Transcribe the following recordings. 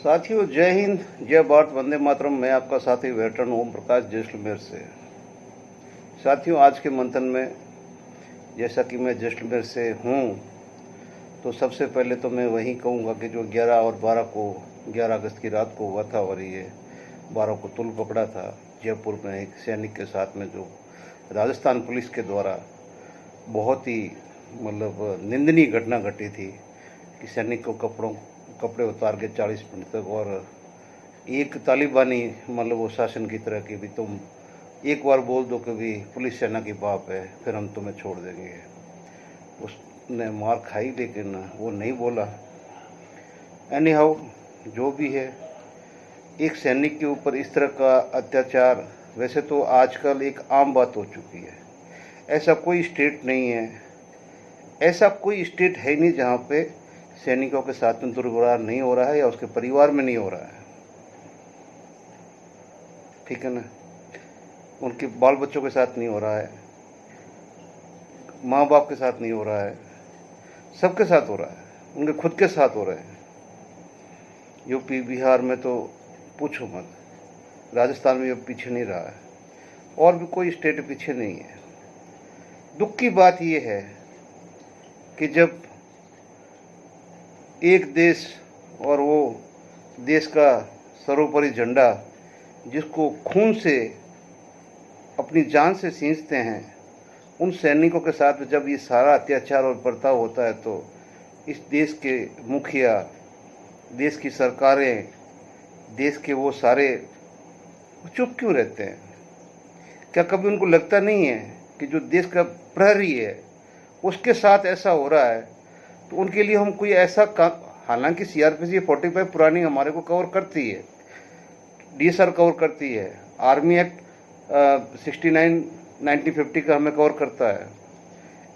साथियों, जय हिंद, जय भारत, वंदे मातरम। मैं आपका साथी वेटरन ओम प्रकाश जैसलमेर से। साथियों, आज के मंथन में जैसा कि मैं जैसलमेर से हूँ, तो सबसे पहले तो मैं वही कहूँगा कि जो 11 और 11 अगस्त की रात को हुआ था और ये 12 को तुल पकड़ा था जयपुर में एक सैनिक के साथ में, जो राजस्थान पुलिस के द्वारा बहुत ही निंदनीय घटना घटी थी कि सैनिक को कपड़े उतार के 40 मिनट तक, और एक तालिबानी वो शासन की तरह कि भी तुम एक बार बोल दो कि भी पुलिस सेना की बाप है, फिर हम तुम्हें छोड़ देंगे। उसने मार खाई लेकिन वो नहीं बोला। एनी हाउ, जो भी है, एक सैनिक के ऊपर इस तरह का अत्याचार वैसे तो आजकल एक आम बात हो चुकी है। ऐसा कोई स्टेट नहीं है, ऐसा कोई स्टेट है नहीं जहाँ पे सैनिकों के साथ में दुर्व्यवहार नहीं हो रहा है या उसके परिवार में नहीं हो रहा है। ठीक है ना, उनके बाल बच्चों के साथ नहीं हो रहा है, माँ बाप के साथ नहीं हो रहा है, सबके साथ हो रहा है, उनके खुद के साथ हो रहे हैं। यूपी बिहार में तो पूछो मत, राजस्थान में अब पीछे नहीं रहा है, और भी कोई स्टेट पीछे नहीं है। दुख की बात यह है कि जब एक देश, और वो देश का सर्वोपरि झंडा जिसको खून से, अपनी जान से सींचते हैं, उन सैनिकों के साथ जब ये सारा अत्याचार और बर्ताव होता है, तो इस देश के मुखिया, देश की सरकारें, देश के वो सारे चुप क्यों रहते हैं? क्या कभी उनको लगता नहीं है कि जो देश का प्रहरी है उसके साथ ऐसा हो रहा है, तो उनके लिए हम कोई ऐसा काम, हालांकि सीआरपीसी 45 पुरानी हमारे को कवर करती है, डीएसआर कवर करती है, आर्मी एक्ट 69 1950 का हमें कवर करता है,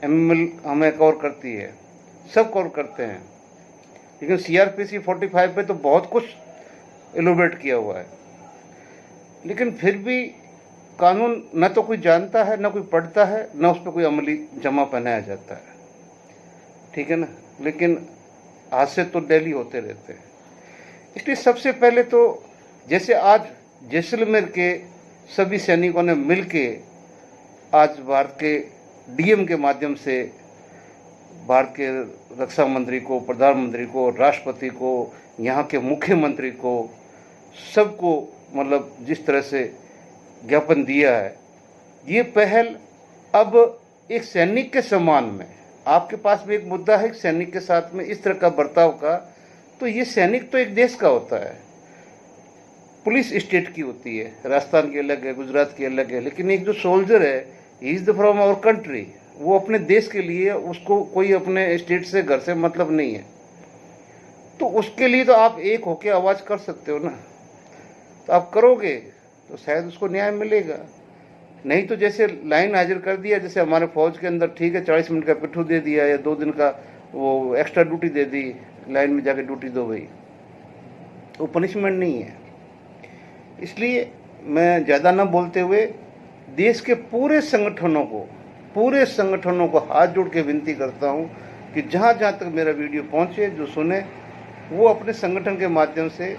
एमएमएल हमें कवर करती है, सब कवर करते हैं, लेकिन सीआरपीसी 45 पे तो बहुत कुछ एलोबरेट किया हुआ है। लेकिन फिर भी कानून न तो कोई जानता है, न कोई पढ़ता है, न उस पर कोई अमली जमा पहनाया जाता है। ठीक है ना, लेकिन हादसे तो डेली होते रहते हैं। इसलिए सबसे पहले तो जैसे आज जैसलमेर के सभी सैनिकों ने मिलके आज भारत के डीएम के माध्यम से भारत के रक्षा मंत्री को, प्रधानमंत्री को, राष्ट्रपति को, यहाँ के मुख्यमंत्री को, सबको जिस तरह से ज्ञापन दिया है, ये पहल अब एक सैनिक के समान में, आपके पास भी एक मुद्दा है सैनिक के साथ में इस तरह का बर्ताव का, तो ये सैनिक तो एक देश का होता है, पुलिस स्टेट की होती है, राजस्थान की अलग है, गुजरात की अलग है, लेकिन एक जो सोल्जर है, he is the from our country, वो अपने देश के लिए, उसको कोई अपने स्टेट से, घर से मतलब नहीं है। तो उसके लिए तो आप एक होके आवाज़ कर सकते हो ना, तो आप करोगे तो शायद उसको न्याय मिलेगा। नहीं तो जैसे लाइन हाजिर कर दिया, जैसे हमारे फौज के अंदर, ठीक है 40 मिनट का पिट्ठू दे दिया या 2 दिन का वो एक्स्ट्रा ड्यूटी दे दी, लाइन में जाके ड्यूटी दो भाई, वो पनिशमेंट नहीं है। इसलिए मैं ज़्यादा ना बोलते हुए देश के पूरे संगठनों को हाथ जोड़ के विनती करता हूँ कि जहाँ जहाँ तक मेरा वीडियो पहुँचे, जो सुने, वो अपने संगठन के माध्यम से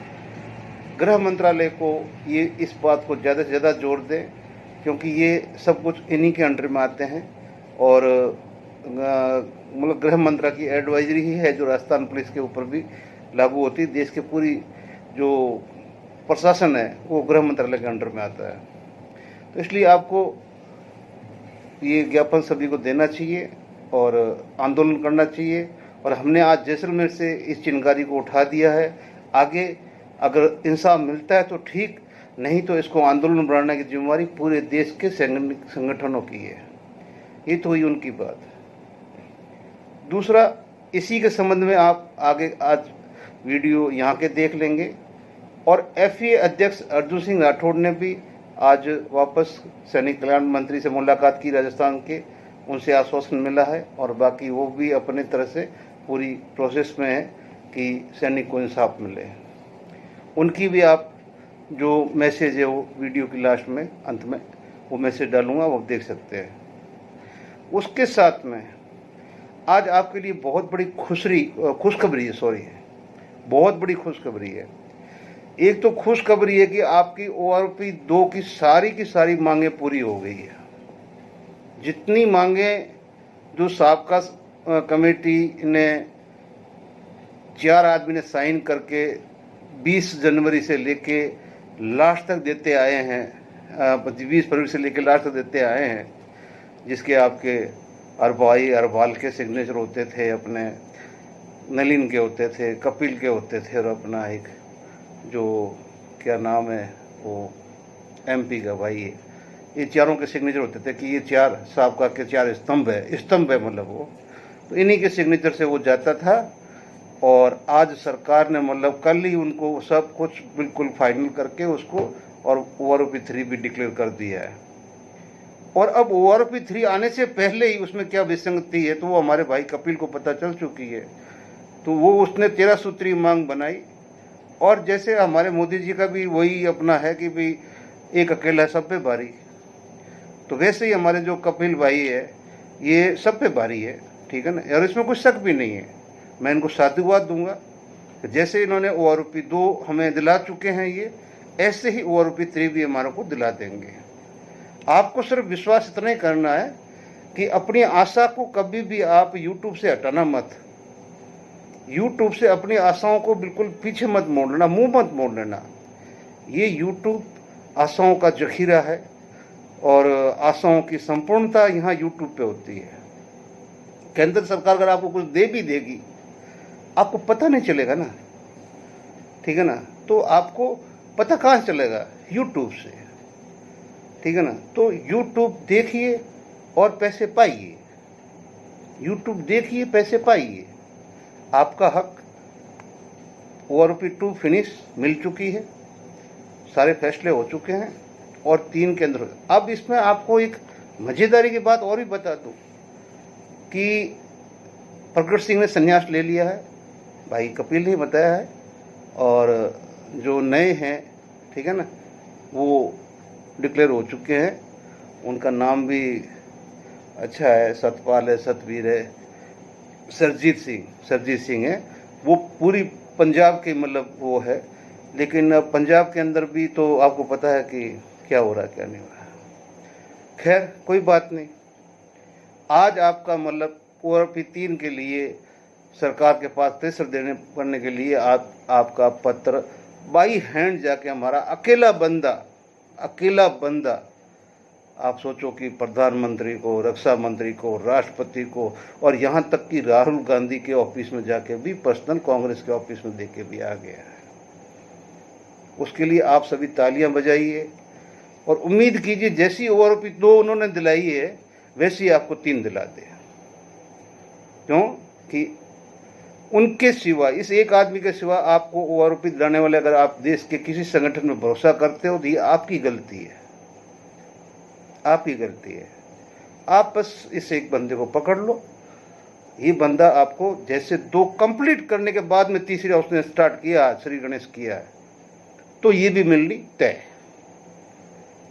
गृह मंत्रालय को ये इस बात को ज़्यादा से ज़्यादा जोर दें, क्योंकि ये सब कुछ इन्हीं के अंडर में आते हैं, और गृह मंत्रालय की एडवाइजरी ही है जो राजस्थान पुलिस के ऊपर भी लागू होती है। देश के पूरी जो प्रशासन है वो गृह मंत्रालय के अंडर में आता है। तो इसलिए आपको ये ज्ञापन सभी को देना चाहिए और आंदोलन करना चाहिए, और हमने आज जैसलमेर से इस चिंगारी को उठा दिया है। आगे अगर इंसाफ मिलता है तो ठीक, नहीं तो इसको आंदोलन बढ़ाने की जिम्मेदारी पूरे देश के संगठनों की है। ये तो हुई उनकी बात। दूसरा, इसी के संबंध में आप आगे आज वीडियो यहाँ के देख लेंगे, और एफए अध्यक्ष अर्जुन सिंह राठौड़ ने भी आज वापस सैनिक कल्याण मंत्री से मुलाकात की राजस्थान के, उनसे आश्वासन मिला है, और बाकी वो भी अपने तरह से पूरी प्रोसेस में है कि सैनिक को इंसाफ मिले। उनकी भी आप जो मैसेज है वो वीडियो की लास्ट में, अंत में वो मैसेज डालूंगा, वो देख सकते हैं। उसके साथ में आज आपके लिए बहुत बड़ी खुशखबरी है, बहुत बड़ी खुशखबरी है। एक तो खुशखबरी है कि आपकी ORP 2 की सारी मांगें पूरी हो गई है। जितनी मांगें जो साबका कमेटी ने 4 आदमी ने साइन करके 20 जनवरी से लेके लास्ट तक देते आए हैं, 20 फरवरी से लेके लास्ट तक देते आए हैं, जिसके आपके अरबाल के सिग्नेचर होते थे, अपने नलिन के होते थे, कपिल के होते थे, और अपना एक जो क्या नाम है वो MP का भाई है, ये चारों के सिग्नेचर होते थे कि ये 4 साबका के 4 स्तंभ है मतलब वो, तो इन्हीं के सिग्नेचर से वो जाता था। और आज सरकार ने मतलब कल ही उनको सब कुछ बिल्कुल फाइनल करके उसको और ORP 3 भी डिक्लेयर कर दिया है। और अब ORP 3 आने से पहले ही उसमें क्या विसंगति है तो वो हमारे भाई कपिल को पता चल चुकी है, तो वो उसने 13 सूत्री मांग बनाई। और जैसे हमारे मोदी जी का भी वही अपना है कि भाई एक अकेला सब पे भारी, तो वैसे ही हमारे जो कपिल भाई है ये सब पे भारी है, ठीक है ना। और इसमें कुछ शक भी नहीं है, मैं इनको साधुवाद दूंगा कि जैसे इन्होंने ORP 2 हमें दिला चुके हैं, ये ऐसे ही ORP 3 भी हमारे को दिला देंगे। आपको सिर्फ विश्वास इतना ही करना है कि अपनी आशा को कभी भी आप YouTube से हटाना मत। YouTube से अपनी आशाओं को बिल्कुल पीछे मत मोड़ लेना, मुंह मत मोड़ लेना। ये YouTube आशाओं का जखीरा है और आशाओं की संपूर्णता यहाँ YouTube पे होती है। केंद्र सरकार अगर आपको कुछ दे भी देगी, आपको पता नहीं चलेगा ना, ठीक है ना। तो आपको पता कहाँ चलेगा? YouTube से, ठीक है ना। तो YouTube देखिए और पैसे पाइए, YouTube देखिए पैसे पाइए। आपका हक ORP 2 फिनिश मिल चुकी है, सारे फैसले हो चुके हैं और 3 केंद्र। अब इसमें आपको एक मजेदारी की बात और भी बता दूं कि प्रगट सिंह ने संन्यास ले लिया है, भाई कपिल ने बताया है। और जो नए हैं, ठीक है ना, वो डिक्लेयर हो चुके हैं। उनका नाम भी अच्छा है, सतपाल है, सतवीर है, सरजीत सिंह है। वो पूरी पंजाब के मतलब वो है, लेकिन पंजाब के अंदर भी तो आपको पता है कि क्या हो रहा है क्या नहीं हो रहा है। खैर कोई बात नहीं। आज आपका मतलब ORP 3 के लिए सरकार के पास प्रेशर देने करने के लिए आपका पत्र बाई हैंड जाके हमारा अकेला बंदा, आप सोचो कि प्रधानमंत्री को, रक्षा मंत्री को, राष्ट्रपति को और यहाँ तक कि राहुल गांधी के ऑफिस में जाके भी, पर्सनल कांग्रेस के ऑफिस में देके भी आ गया है। उसके लिए आप सभी तालियां बजाइए और उम्मीद कीजिए जैसी ORP 2 उन्होंने दिलाई है वैसी आपको 3 दिला दे। क्यों कि उनके सिवा, इस एक आदमी के सिवा आपको ORP दिलाने वाले अगर आप देश के किसी संगठन में भरोसा करते हो तो ये आपकी गलती है, आपकी गलती है। आप बस इस एक बंदे को पकड़ लो। ये बंदा आपको जैसे 2 कंप्लीट करने के बाद में तीसरा उसने स्टार्ट किया, श्री गणेश किया है, तो ये भी मिलनी तय।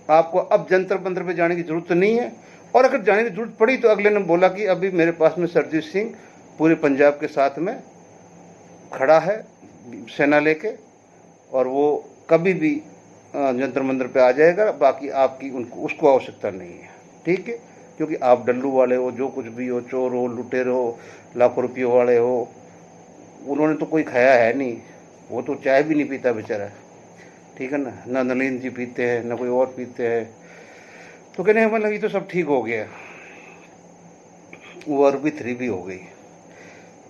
आपको अब जंतर मंतर पे जाने की जरूरत नहीं है, और अगर जाने की जरूरत पड़ी तो अगले ने बोला कि अभी मेरे पास में सरजीत सिंह पूरे पंजाब के साथ में खड़ा है सेना लेके, और वो कभी भी जंतर मंतर पे आ जाएगा। बाकी आपकी उसको आवश्यकता नहीं है, ठीक है, क्योंकि आप डल्लू वाले हो, जो कुछ भी हो, चोर हो, लुटेर हो, लाखों रुपयों वाले हो। उन्होंने तो कोई खाया है नहीं, वो तो चाय भी नहीं पीता बेचारा, ठीक है ना। ना नलिन जी पीते हैं, ना कोई और पीते हैं। तो कहने मतलब ये तो सब ठीक हो गया, ORP 3 भी हो गई।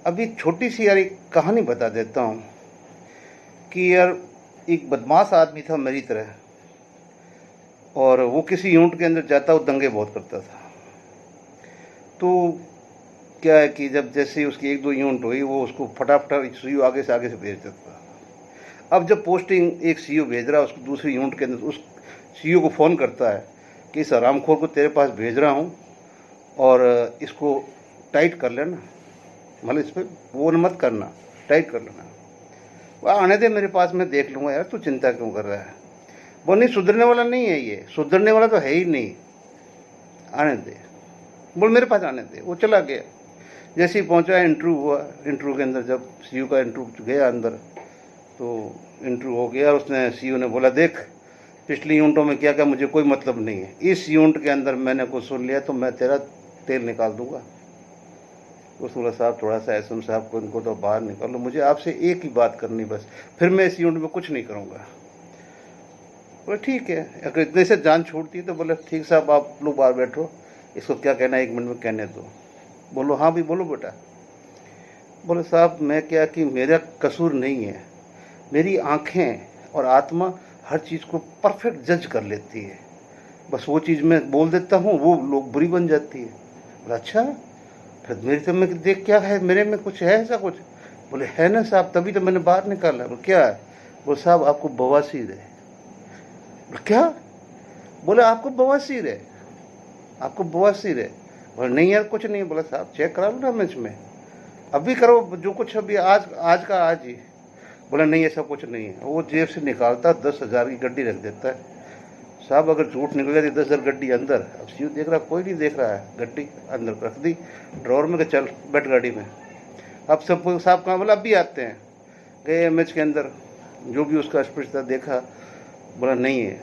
अभी छोटी सी यार एक कहानी बता देता हूँ कि यार एक बदमाश आदमी था मेरी तरह, और वो किसी यूनिट के अंदर जाता, वो दंगे बहुत करता था। तो क्या है कि जब जैसे उसकी 1-2 यूनिट हुई, वो उसको फटाफट सीयू आगे से भेज देता। अब जब पोस्टिंग एक सीयू भेज रहा है उसको दूसरी यूनिट के अंदर, उस सीयू को फ़ोन करता है कि इस हरामखोर को तेरे पास भेज रहा हूँ और इसको टाइट कर लेना, मतलब इस पर वो मत करना, टाइट कर लेना। वह आने दे मेरे पास, मैं देख लूँगा। यार तू चिंता क्यों कर रहा है? वो नहीं, सुधरने वाला नहीं है, ये सुधरने वाला तो है ही नहीं, आने दे, बोल मेरे पास आने दे। वो चला गया। जैसे ही पहुंचा, इंटरव्यू हुआ। इंटरव्यू के अंदर जब सीयू का इंटरव्यू गया अंदर, तो इंटरव्यू हो गया और उसने सीईओ ने बोला, देख पिछली यूनिटों में क्या क्या मुझे कोई मतलब नहीं है, इस यूनिट के अंदर मैंने कुछ सुन लिया तो मैं तेरा तेल निकाल दूंगा। उसने बोला, साहब थोड़ा सा एसएम साहब को इनको तो बाहर निकाल लो, मुझे आपसे एक ही बात करनी बस, फिर मैं इस यूनिट में कुछ नहीं करूँगा। बोले ठीक है, अगर इतने से जान छूटती है तो बोले ठीक साहब आप लोग बाहर बैठो, इसको क्या कहना है 1 मिनट में कहने दो। बोलो हाँ भी बोलो बेटा। बोले साहब मैं क्या कि मेरा कसूर नहीं है, मेरी आँखें और आत्मा हर चीज़ को परफेक्ट जज कर लेती है, बस वो चीज़ मैं बोल देता हूँ वो लोग बुरी बन जाती है। बोला अच्छा, फिर मेरे तो में देख क्या है, मेरे में कुछ है ऐसा कुछ? बोले है ना साहब, तभी तो मैंने बाहर निकाला। बोले क्या है? बोले साहब आपको बवासीर है। बोले क्या? बोले आपको बवासीर है, आपको बवासीर है। बोले नहीं यार कुछ नहीं। बोला साहब चेक करा लो ना मंच में, अभी करो जो कुछ अभी आज का आज ही। बोला नहीं ऐसा कुछ नहीं है। वो जेब से निकालता 10,000 की गड्डी रख देता है। साहब अगर झूठ निकल जाती 10,000 गड्डी अंदर, अब सीयू देख रहा, कोई नहीं देख रहा है, गड्डी अंदर रख दी ड्रॉर में, चल बैठ गाड़ी में। अब सब साहब कहाँ? बोला अभी आते हैं। गए एमएच के अंदर, जो भी उसका स्पीच था देखा, बोला नहीं है।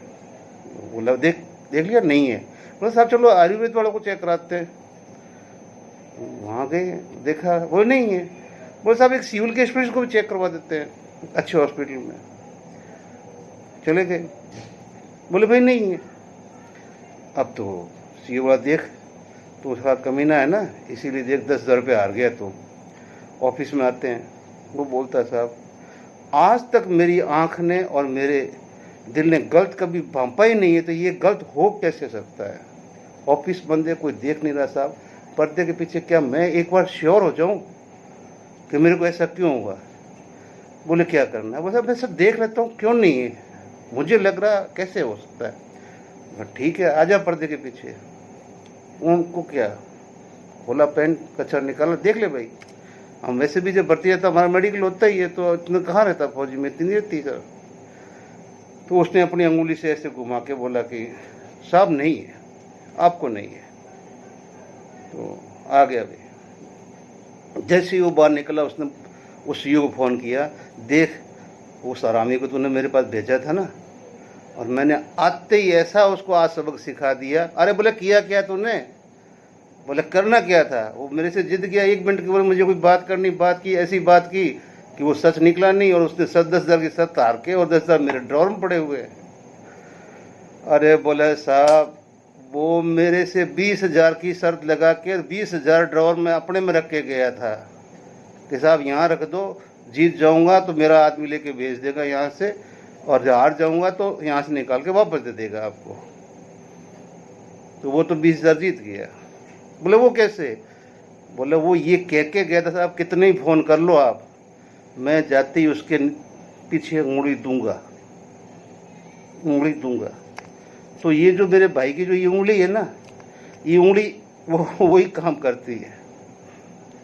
बोला देख लिया नहीं है। बोला साहब चलो आयुर्वेद वालों को चेक कराते हैं। वहाँ गए देखा, वो नहीं है। बोले साहब एक सिविल के स्पेशलिस्ट को भी चेक करवा देते हैं अच्छे हॉस्पिटल में। चले गए, बोले भाई नहीं है। अब तो सीओ बोला देख तो उसका कमीना है ना, इसीलिए देख 10,000 रुपये हार गया। तो ऑफिस में आते हैं, वो बोलता है साहब आज तक मेरी आँख ने और मेरे दिल ने गलत कभी भांपा ही नहीं है, तो ये गलत हो कैसे सकता है? ऑफिस बंद है, कोई देख नहीं रहा साहब, पर्दे के पीछे क्या मैं एक बार श्योर हो जाऊं कि मेरे को ऐसा क्यों हुआ? बोले क्या करना है? बोला मैं सब देख लेता हूँ, क्यों नहीं है, मुझे लग रहा कैसे हो सकता है। ठीक है आजा पर्दे के पीछे। उनको क्या? बोला पेन कचरा निकालना, देख ले भाई, हम वैसे भी जब भर्ती रहता हमारा मेडिकल होता ही है, तो इतना कहाँ रहता फौजी में, इतनी रहती सर। तो उसने अपनी अंगुली से ऐसे घुमा के बोला कि साहब नहीं है, आपको नहीं है। तो आ गया भाई। जैसे ही वो बाहर निकला उसने उस सीईओ को फ़ोन किया, देख उस आरामी को तूने मेरे पास भेजा था ना, और मैंने आते ही ऐसा उसको आज सबक सिखा दिया। अरे बोले किया क्या तूने? बोले करना क्या था? वो मेरे से जिद किया 1 मिनट के, बोले मुझे कोई बात करनी, बात की ऐसी बात की कि वो सच निकला नहीं, और उसने 10,000 की शर्त हार के और 10,000 मेरे ड्रॉर में पड़े हुए। अरे बोले साहब वो मेरे से 20,000 की शर्त लगा के 20,000 ड्रॉर में अपने में रख के गया था कि साहब यहाँ रख दो, जीत जाऊंगा तो मेरा आदमी लेके भेज देगा यहाँ से, और हार जाऊंगा तो यहाँ से निकाल के वापस दे देगा आपको। तो वो तो 20,000 जीत गया। बोले वो कैसे? बोले वो ये कह के गया था साहब कितने ही फ़ोन कर लो आप, मैं जाते ही उसके पीछे उंगली दूंगा। तो ये जो मेरे भाई की जो ये उंगली है ना, ये उंगली वो वही काम करती है,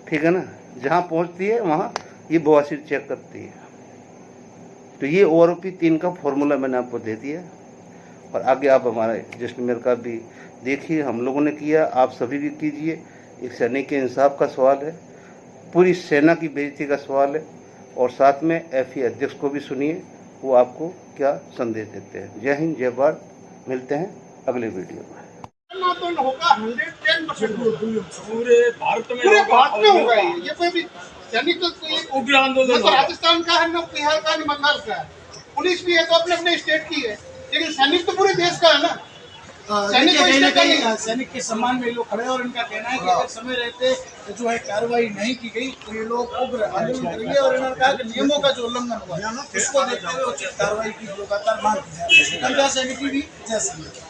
ठीक है ना, जहाँ पहुँचती है वहाँ ये बवासीर चेक करती है। तो ये ORP 3 का फॉर्मूला मैंने आपको दे दिया, और आगे आप हमारे जैसलमेर का भी देखिए, हम लोगों ने किया, आप सभी भी कीजिए। एक सैनिक के इंसाफ का सवाल है, पूरी सेना की बेइज्जती का सवाल है, और साथ में FE अध्यक्ष को भी सुनिए वो आपको क्या संदेश देते हैं। जय हिंद, जय भारत। मिलते हैं अगले वीडियो में। होगा 110% पूरे भारत में होगा ये कोई भी सैनिक तो उग्र आंदोलन राजस्थान का है, ना बिहार का, ना बंगाल का है। पुलिस भी है तो अपने अपने स्टेट की है, लेकिन सैनिक तो पूरे देश का है ना। सैनिक के सम्मान में लोग खड़े, और इनका कहना है कि अगर समय रहते जो है कार्रवाई नहीं की गई तो ये लोग उग्र आंदोलन करेंगे, और इन्होंने कहा कि नियमों का जो उल्लंघन हुआ उसको देखते हुए उचित कार्रवाई की लगातार मांग की जा रही है। पंजाब सैनिक भी जैसे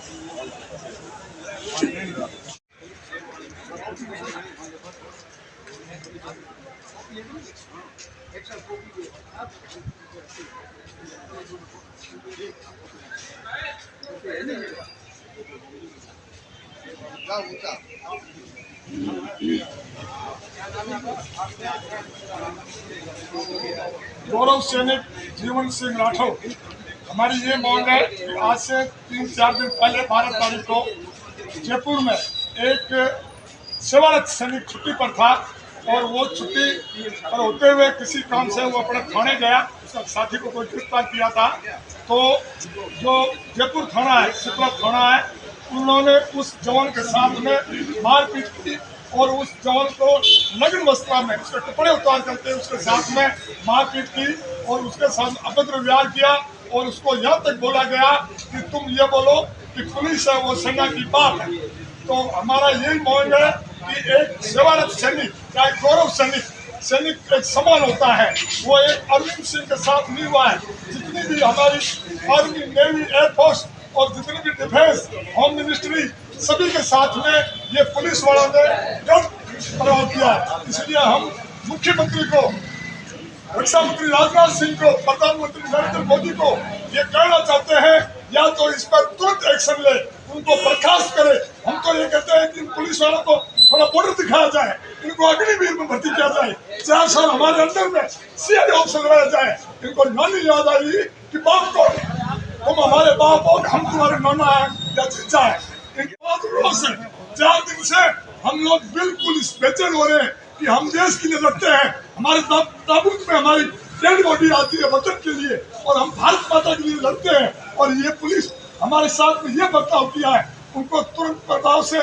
गौरव सैनिक जीवन सिंह राठौर, हमारी ये मांग है कि आज से 3-4 दिन पहले 12 तारीख को जयपुर में एक सेवारत सैनिक छुट्टी पर था, और वो छुट्टी पर होते हुए किसी काम से वो अपने थाने गया, उसका साथी को कोई गिरफ्तार किया था। तो जो जयपुर थाना है, शिपरा थाना है, उन्होंने उस जवान के साथ में मारपीट की और उस जवान को नग्न अवस्था में उसके कपड़े उतार करके उसके साथ में मारपीट की और उसके साथ अभद्र व्यवहार किया और उसको यहाँ तक बोला गया कि तुम ये बोलो कि पुलिस है वो सेना की बात है। तो हमारा यही मांग है कि एक सेवारत सैनिक या एक गौरव सैनिक एक समान होता है। वो एक अरविंद सिंह के साथ नहीं हुआ है। जितनी भी हमारी आर्मी, नेवी, एयरफोर्स और जितनी भी डिफेंस, होम मिनिस्ट्री, सभी के साथ में ये पुलिस वालों ने गलत प्रभाव किया। इसलिए हम मुख्यमंत्री को, रक्षा मंत्री राजनाथ सिंह को, प्रधानमंत्री नरेंद्र मोदी को ये कहना चाहते हैं, या तो इस पर तुरंत एक्शन ले, उनको बर्खास्त करे। हम तो ये कहते हैं कि पुलिस वालों को थोड़ा बॉर्डर दिखाया जाए, इनको अग्निवीर में भर्ती किया जाए, 4 साल हमारे अंदर में सीआईडी ऑफिसर लगाया जाए। इनको नानी याद आई कि बाप को, तुम हमारे बाप हो, हम तुम्हारे नाना है या चीचा है। इनके बाद रोज 4 दिन से हम लोग बिल्कुल इस बेचैन हो रहे हैं कि हम देश के लिए लड़ते हैं। हमारे ताबूत में हमारी डेड बॉडी आती है वतन के लिए और हम भारत माता के लिए लड़ते हैं, और ये पुलिस हमारे साथ में ये बर्ताव किया है। उनको तुरंत प्रभाव से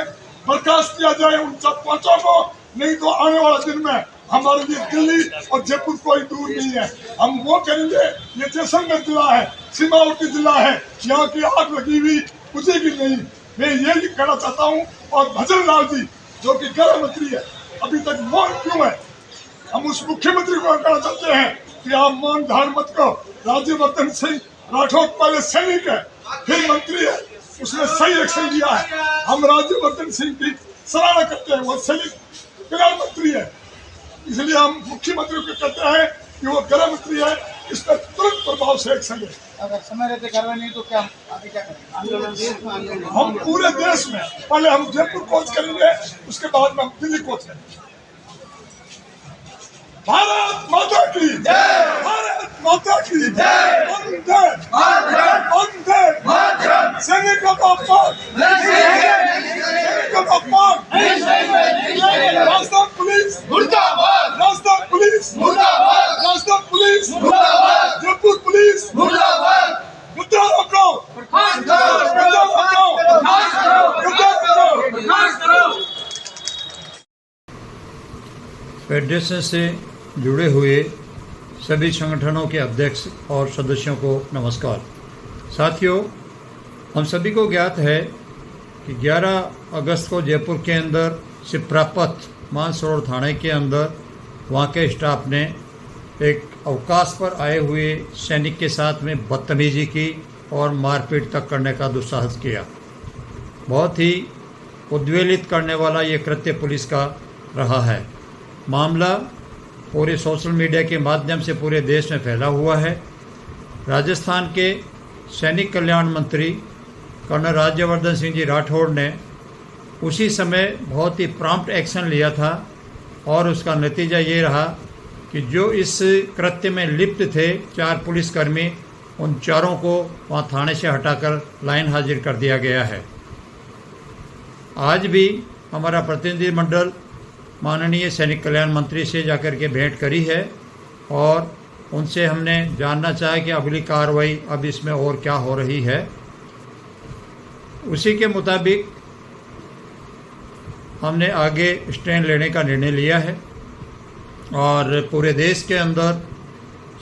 बर्खास्त किया जाए, उन सब पांचों को, नहीं तो आने वाला दिन में हमारे लिए दिल्ली और जयपुर कोई दूर नहीं है। हम वो करेंगे। ये जैसलमेर जिला है, सीमावर्ती जिला है, यहाँ की आग लगी हुई बुझेगी नहीं। मैं यही कहना चाहता हूँ। और भजन लाल जी जो कि गृह मंत्री है, अभी तक मौन क्यों है? हम उस मुख्यमंत्री को कहना चाहते हैं कि आप मौन धारण मत करो। राज्यवर्धन सिंह राठौर पहले सैनिक है, फिर मंत्री है, उसने सही एक्शन लिया है। हम राज्यवर्धन सिंह की सराहना करते हैं, वो सैनिक गृह मंत्री है, इसलिए हम मुख्यमंत्री को कहते हैं कि वो गृह मंत्री है, इस पर तुरंत प्रभाव से एक्शन ले। अगर समय रहते कार्रवाई नहीं तो क्या आगे क्या करेंगे? आंदोलन देश में आंदोलन हम पूरे देश में पहले हम जयपुर कोच करेंगे, उसके बाद में हम दिल्ली कोच करेंगे। भारत माता की जय, भारत माता की जय, वंदे वंदे मातरम। सैनिकों का अपमान, सैनिकों का अपमान। राजस्थान पुलिस मुर्दाबाद, राजस्थान पुलिस मुर्दाबाद, राजस्थान पुलिस मुर्दाबाद, जयपुर पुलिस मुर्दाबाद। गद्दारों को फेडरेशन से जुड़े हुए सभी संगठनों के अध्यक्ष और सदस्यों को नमस्कार। साथियों, हम सभी को ज्ञात है कि 11 अगस्त को जयपुर के अंदर सिप्रापथ मानसरोवर थाने के अंदर वहाँ के स्टाफ ने एक अवकाश पर आए हुए सैनिक के साथ में बदतमीजी की और मारपीट तक करने का दुस्साहस किया। बहुत ही उद्वेलित करने वाला ये कृत्य पुलिस का रहा है। मामला पूरे सोशल मीडिया के माध्यम से पूरे देश में फैला हुआ है। राजस्थान के सैनिक कल्याण मंत्री कर्नल राज्यवर्धन सिंह जी राठौड़ ने उसी समय बहुत ही प्रॉम्प्ट एक्शन लिया था और उसका नतीजा ये रहा कि जो इस कृत्य में लिप्त थे 4 पुलिसकर्मी, उन चारों को वहाँ थाने से हटाकर लाइन हाजिर कर दिया गया है। आज भी हमारा प्रतिनिधिमंडल माननीय सैनिक कल्याण मंत्री से जाकर के भेंट करी है और उनसे हमने जानना चाहा कि अगली कार्रवाई अब इसमें और क्या हो रही है। उसी के मुताबिक हमने आगे स्टैंड लेने का निर्णय लिया है और पूरे देश के अंदर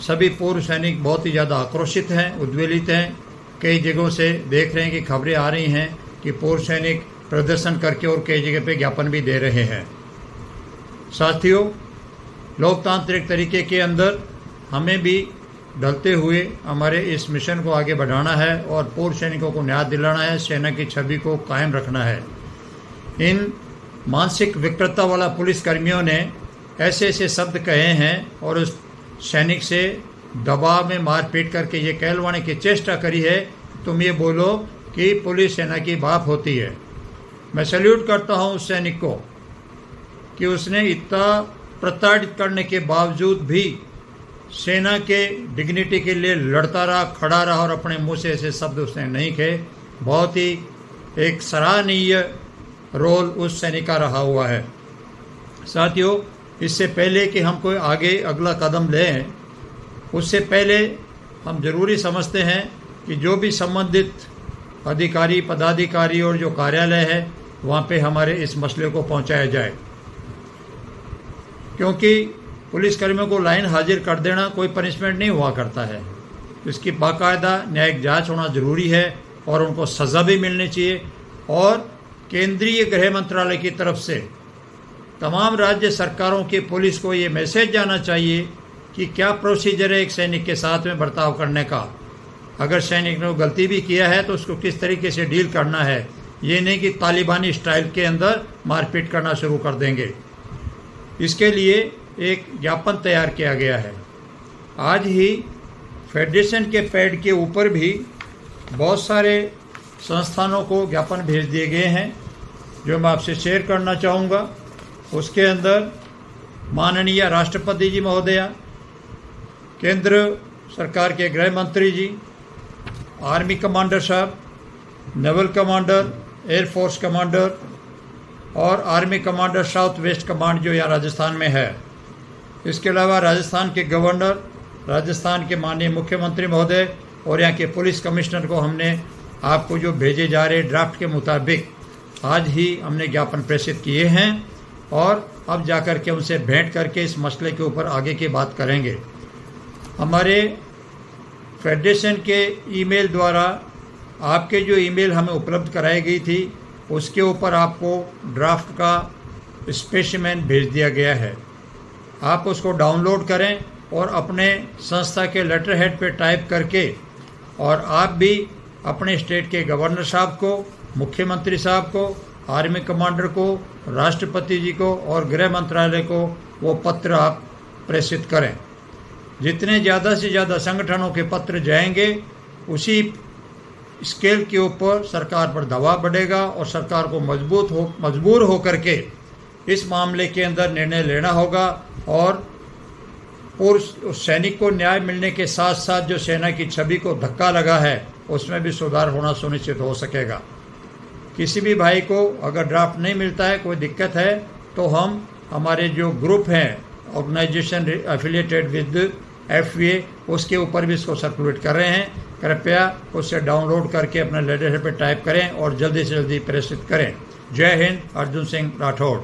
सभी पूर्व सैनिक बहुत ही ज़्यादा आक्रोशित हैं, उद्वेलित हैं। कई जगहों से देख रहे हैं कि खबरें आ रही हैं कि पूर्व सैनिक प्रदर्शन करके और कई जगह पे ज्ञापन भी दे रहे हैं। साथियों, लोकतांत्रिक तरीके के अंदर हमें भी ढलते हुए हमारे इस मिशन को आगे बढ़ाना है और पूर्व सैनिकों को न्याय दिलाना है, सेना की छवि को कायम रखना है। इन मानसिक विकृतता वाला पुलिसकर्मियों ने ऐसे ऐसे शब्द कहे हैं और उस सैनिक से दबाव में मारपीट करके ये कहलवाने की चेष्टा करी है, तुम ये बोलो कि पुलिस सेना की बाप होती है। मैं सैल्यूट करता हूँ उस सैनिक को कि उसने इतना प्रताड़ित करने के बावजूद भी सेना के डिग्निटी के लिए लड़ता रहा, खड़ा रहा और अपने मुंह से ऐसे शब्द उसने नहीं कहे। बहुत ही एक सराहनीय रोल उस सैनिक का रहा हुआ है। साथियों, इससे पहले कि हम कोई आगे अगला कदम लें, उससे पहले हम ज़रूरी समझते हैं कि जो भी संबंधित अधिकारी, पदाधिकारी और जो कार्यालय है वहाँ पे हमारे इस मसले को पहुँचाया जाए, क्योंकि पुलिसकर्मियों को लाइन हाजिर कर देना कोई पनिशमेंट नहीं हुआ करता है। इसकी बाकायदा न्यायिक जांच होना ज़रूरी है और उनको सज़ा भी मिलनी चाहिए। और केंद्रीय गृह मंत्रालय की तरफ से तमाम राज्य सरकारों की पुलिस को ये मैसेज जाना चाहिए कि क्या प्रोसीजर है एक सैनिक के साथ में बर्ताव करने का। अगर सैनिक ने गलती भी किया है तो उसको किस तरीके से डील करना है, ये नहीं कि तालिबानी स्टाइल के अंदर मारपीट करना शुरू कर देंगे। इसके लिए एक ज्ञापन तैयार किया गया है। आज ही फेडरेशन के पैड के ऊपर भी बहुत सारे संस्थानों को ज्ञापन भेज दिए गए हैं, जो मैं आपसे शेयर करना चाहूँगा। उसके अंदर माननीय राष्ट्रपति जी महोदया, केंद्र सरकार के गृह मंत्री जी, आर्मी कमांडर साहब, नेवल कमांडर, एयरफोर्स कमांडर और army commander south west command जो यहाँ राजस्थान में है। इसके अलावा राजस्थान के गवर्नर, राजस्थान के माननीय मुख्यमंत्री महोदय और यहाँ के पुलिस कमिश्नर को हमने आपको जो भेजे जा रहे ड्राफ्ट के मुताबिक आज ही हमने ज्ञापन प्रेषित किए हैं और अब जाकर के उनसे भेंट करके इस मसले के ऊपर आगे की बात करेंगे। हमारे फेडरेशन के ईमेल द्वारा आपके जो ईमेल हमें उपलब्ध कराई गई थी उसके ऊपर आपको ड्राफ्ट का स्पेसिमेन भेज दिया गया है। आप उसको डाउनलोड करें और अपने संस्था के लेटर हेड पे टाइप करके, और आप भी अपने स्टेट के गवर्नर साहब को, मुख्यमंत्री साहब को, आर्मी कमांडर को, राष्ट्रपति जी को और गृह मंत्रालय को वो पत्र आप प्रेषित करें। जितने ज़्यादा से ज़्यादा संगठनों के पत्र जाएंगे उसी स्केल के ऊपर सरकार पर दबाव बढ़ेगा और सरकार को मजबूर होकर के इस मामले के अंदर निर्णय लेना होगा। और पूर्व सैनिक को न्याय मिलने के साथ साथ जो सेना की छवि को धक्का लगा है उसमें भी सुधार होना सुनिश्चित हो सकेगा। किसी भी भाई को अगर ड्राफ्ट नहीं मिलता है, कोई दिक्कत है, तो हम हमारे जो ग्रुप हैं ऑर्गेनाइजेशन एफिलिएटेड विद FVA उसके ऊपर भी इसको सर्कुलेट कर रहे हैं। कृपया उससे डाउनलोड करके अपने लेटर पे टाइप करें और जल्दी से जल्दी प्रेषित करें। जय हिंद। अर्जुन सिंह राठौड़।